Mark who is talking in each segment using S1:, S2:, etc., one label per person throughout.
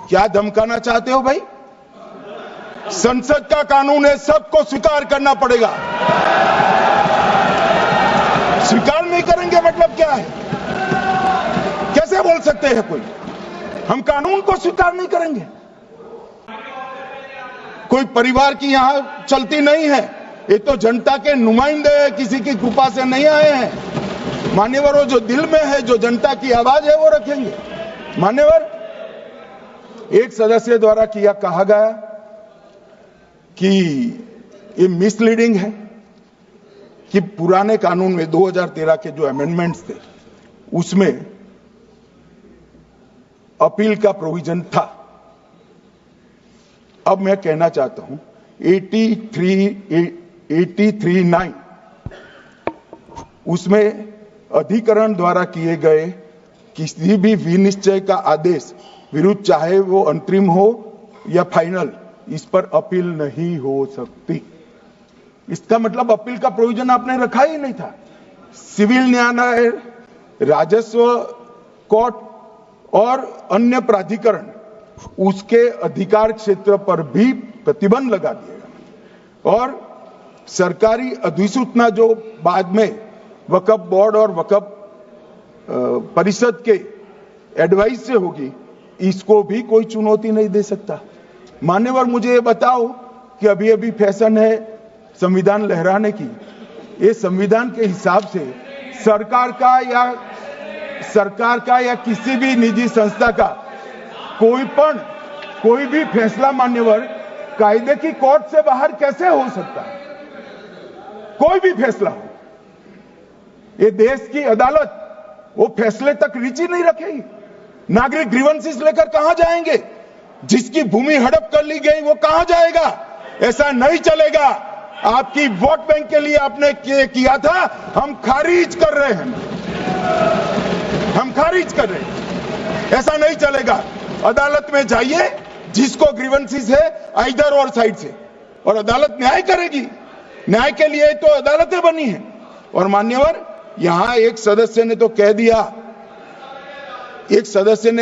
S1: क्या धमकाना चाहते हो भाई? संसद का कानून है, सबको स्वीकार करना पड़ेगा। स्वीकार नहीं करेंगे मतलब क्या है? कैसे बोल सकते हैं कोई? हम कानून को स्वीकार नहीं करेंगे। कोई परिवार की यहां चलती नहीं है, ये तो जनता के नुमाइंदे हैं, किसी की कृपा से नहीं आए हैं। मान्यवर, जो दिल में है, जो जनता की आवाज है, वो रखेंगे। मान्यवर, एक सदस्य द्वारा कहा गया कि ये मिसलीडिंग है कि पुराने कानून में 2013 के जो अमेंडमेंट्स थे उसमें अपील का प्रोविजन था। अब मैं कहना चाहता हूं 83(9) उसमें अधिकरण द्वारा किए गए किसी भी विनिश्चय का आदेश विरुद्ध, चाहे वो अंतरिम हो या फाइनल, इस पर अपील नहीं हो सकती। इसका मतलब अपील का प्रोविजन आपने रखा ही नहीं था। सिविल न्यायालय, राजस्व कोर्ट और अन्य प्राधिकरण उसके अधिकार क्षेत्र पर भी प्रतिबंध लगा दिएगा। और सरकारी अधिसूचना जो बाद में वक्फ बोर्ड और वक्फ परिषद के एडवाइस से होगी, इसको भी कोई चुनौती नहीं दे सकता। मान्यवर, मुझे ये बताओ कि अभी अभी फैशन है संविधान लहराने की। ये संविधान के हिसाब से सरकार का या किसी भी निजी संस्था का कोई भी फैसला मान्यवर कायदे की कोर्ट से बाहर कैसे हो सकता है? कोई भी फैसला हो, ये देश की अदालत वो फैसले तक रुचि नहीं रखेगी। नागरिक ग्रीवेंसेस लेकर कहां जाएंगे? जिसकी भूमि हड़प कर ली गई वो कहां जाएगा? ऐसा नहीं चलेगा। आपकी वोट बैंक के लिए आपने किया था, हम खारिज कर रहे हैं। हम खारिज कर रहे हैं। ऐसा नहीं चलेगा। अदालत में जाइए, जिसको ग्रीवेंसेस है इधर और साइड से, और अदालत न्याय करेगी। न्याय के लिए तो अदालतें बनी हैं। और मान्यवर, यहां एक सदस्य ने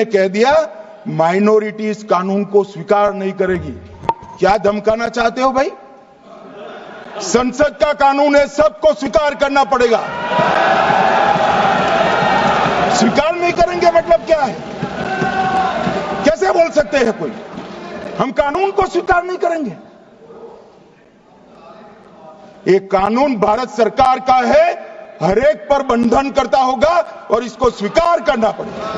S1: कह दिया माइनॉरिटी इस कानून को स्वीकार नहीं करेगी। क्या धमकाना चाहते हो भाई? संसद का कानून है, सबको स्वीकार करना पड़ेगा। स्वीकार नहीं करेंगे मतलब क्या है? कैसे बोल सकते हैं कोई? हम कानून को स्वीकार नहीं करेंगे। ये कानून भारत सरकार का है, हर एक पर बंधन करता होगा और इसको स्वीकार करना पड़ेगा।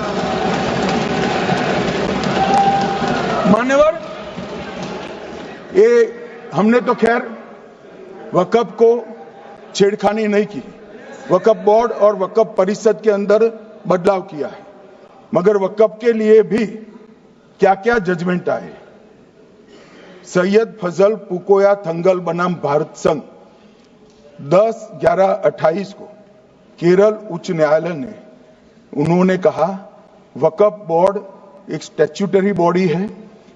S1: मान्यवर, ये हमने तो खैर वक्फ को छेड़खानी नहीं की। वक्फ बोर्ड और वक्फ परिषद के अंदर बदलाव किया है, मगर वक्फ के लिए भी क्या क्या जजमेंट आए। सैयद फजल पुकोया थंगल बनाम भारत संघ 10/11/28 को केरल उच्च न्यायालय ने उन्होंने कहा वक्फ बोर्ड एक स्टैट्यूटरी बॉडी है,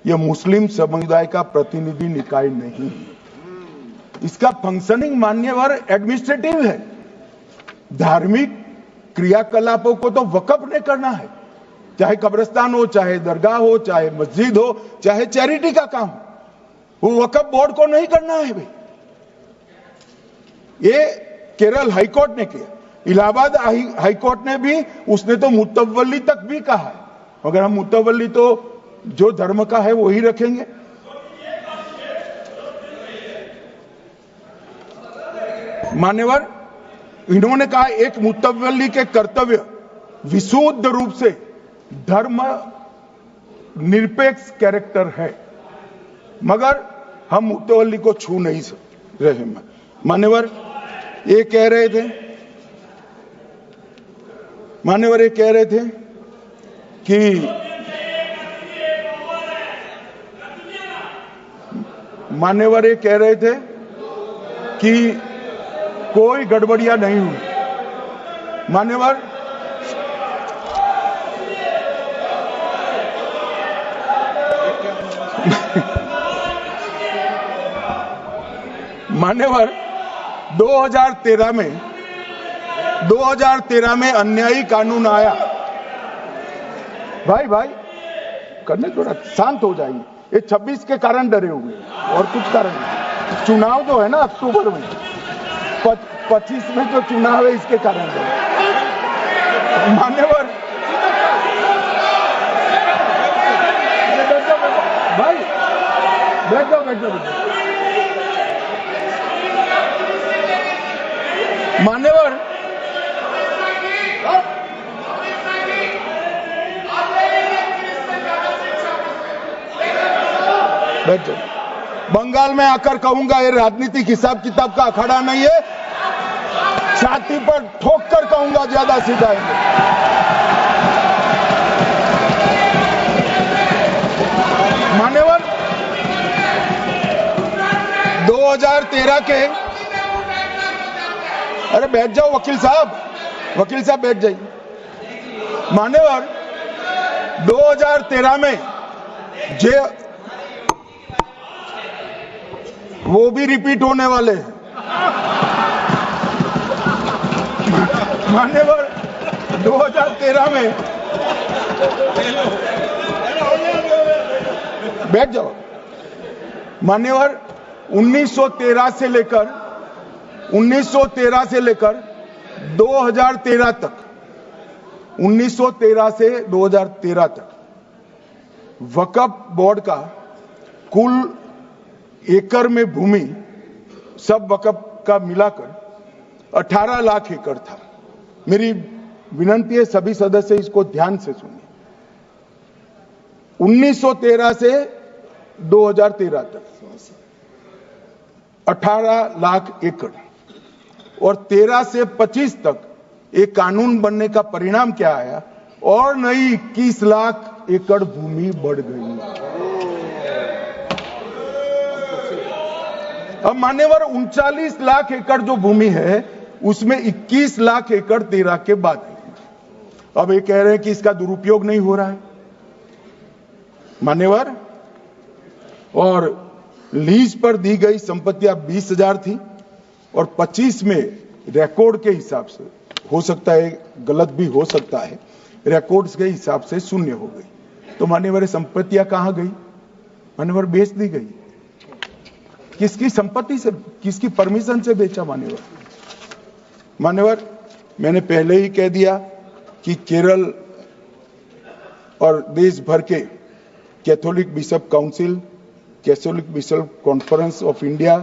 S1: यह मुस्लिम समुदाय का प्रतिनिधि निकाय नहीं है। इसका फंक्शनिंग मान्यवर एडमिनिस्ट्रेटिव है। धार्मिक क्रियाकलापों को तो वक्फ ने करना है, चाहे कब्रिस्तान हो, चाहे दरगाह हो, चाहे मस्जिद हो, चाहे चैरिटी का काम हो, वो वक्फ बोर्ड को नहीं करना है भाई। ये केरल हाईकोर्ट ने किया। इलाहाबाद हाईकोर्ट ने भी, उसने तो मुतवल्ली तक भी कहा है, मगर हम मुतवल्ली तो जो धर्म का है वही रखेंगे। मान्यवर, इन्होंने कहा एक मुतवल्ली के कर्तव्य विशुद्ध रूप से धर्म निरपेक्ष कैरेक्टर है, मगर हम मुतवल्ली को छू नहीं रहे। मान्यवर ये कह रहे थे कि मान्यवर ये कह रहे थे कि कोई गड़बड़ियां नहीं हुई। मान्यवर, मान्यवर 2013 में अन्यायी कानून आया। भाई करने थोड़ा शांत हो जाइए। ये 26 के कारण डरे हुए हैं और कुछ कारण नहीं। चुनाव जो है ना अक्टूबर में, 25 में जो चुनाव है इसके कारण डरे। मान्यवर भाई बैठ जाओ मान्यवर बैठ जाओ। बंगाल में आकर कहूंगा ये राजनीतिक हिसाब किताब का अखाड़ा नहीं है, छाती पर ठोक कर कहूंगा ज्यादा सिखाएंगे। मान्यवर 2013 के, अरे बैठ जाओ वकील साहब बैठ जाइए। मान्यवर 2013 में जे वो भी रिपीट होने वाले हैं। मान्यवर 2013 में बैठ जाओ। मान्यवर 1913 से लेकर 2013 तक 1913 से 2013 तक वक्फ बोर्ड का कुल एकड़ में भूमि सब वक्फ का मिलाकर 18 लाख एकड़ था। मेरी विनंती है सभी सदस्य इसको ध्यान से सुनिए। 1913 से 2013 तक 18 लाख एकड़ और 13 से 25 तक एक कानून बनने का परिणाम क्या आया और नई 21 लाख एकड़ भूमि बढ़ गई। अब मान्यवर 39 लाख एकड़ जो भूमि है उसमें 21 लाख एकड़ 13 के बाद है। अब ये कह रहे हैं कि इसका दुरुपयोग नहीं हो रहा है मान्यवर। और लीज पर दी गई संपत्तियां 20,000 थी और 25 में रिकॉर्ड के हिसाब से, हो सकता है गलत भी हो सकता है, रिकॉर्ड्स के हिसाब से शून्य हो गई। तो मान्यवर संपत्तियां कहां गई? मान्यवर बेच दी गई। किसकी संपत्ति से, किसकी परमिशन से बेचा? मान्यवर मैंने पहले ही कह दिया कि केरल और देश भर के Catholic bishop council, Catholic bishop conference of India,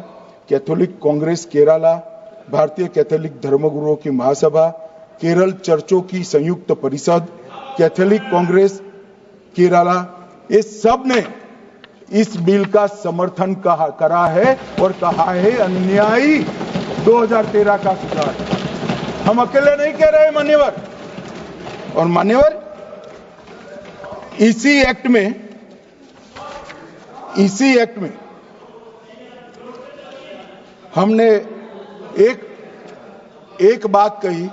S1: Catholic Congress Kerala, भारतीय कैथोलिक धर्मगुरुओं की महासभा, केरल चर्चों की संयुक्त परिषद, कैथोलिक कांग्रेस केरला, ये सब ने इस बिल का समर्थन करा है और कहा है अन्यायी 2013 का सुधार। हम अकेले नहीं कह रहे मान्यवर। और मान्यवर इसी एक्ट में हमने एक बात कही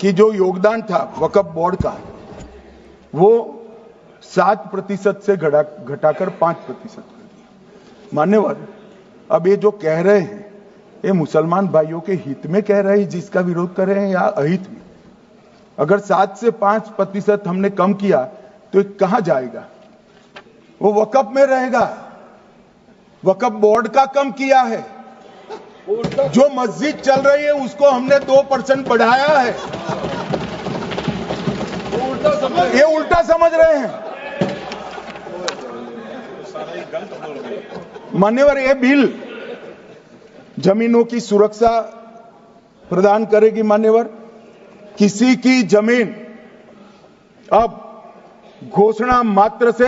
S1: कि जो योगदान था वक्फ बोर्ड का वो 7% से घटाकर 5% कर दिया। मान्यवर अब ये जो कह रहे हैं ये मुसलमान भाइयों के हित में कह रहे हैं जिसका विरोध कर रहे हैं या अहित में? अगर 7 से 5% हमने कम किया तो कहां जाएगा? वो वक्फ में रहेगा। वक्फ बोर्ड का कम किया है। जो मस्जिद चल रही है उसको हमने 2% बढ़ाया है। ये उल्टा समझ रहे हैं मान्यवर। ये बिल जमीनों की सुरक्षा प्रदान करेगी मान्यवर। किसी की जमीन अब घोषणा मात्र से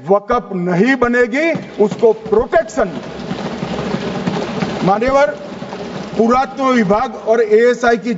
S1: वक्फ नहीं बनेगी, उसको प्रोटेक्शन मान्यवर। पुरातत्व विभाग और एएसआई की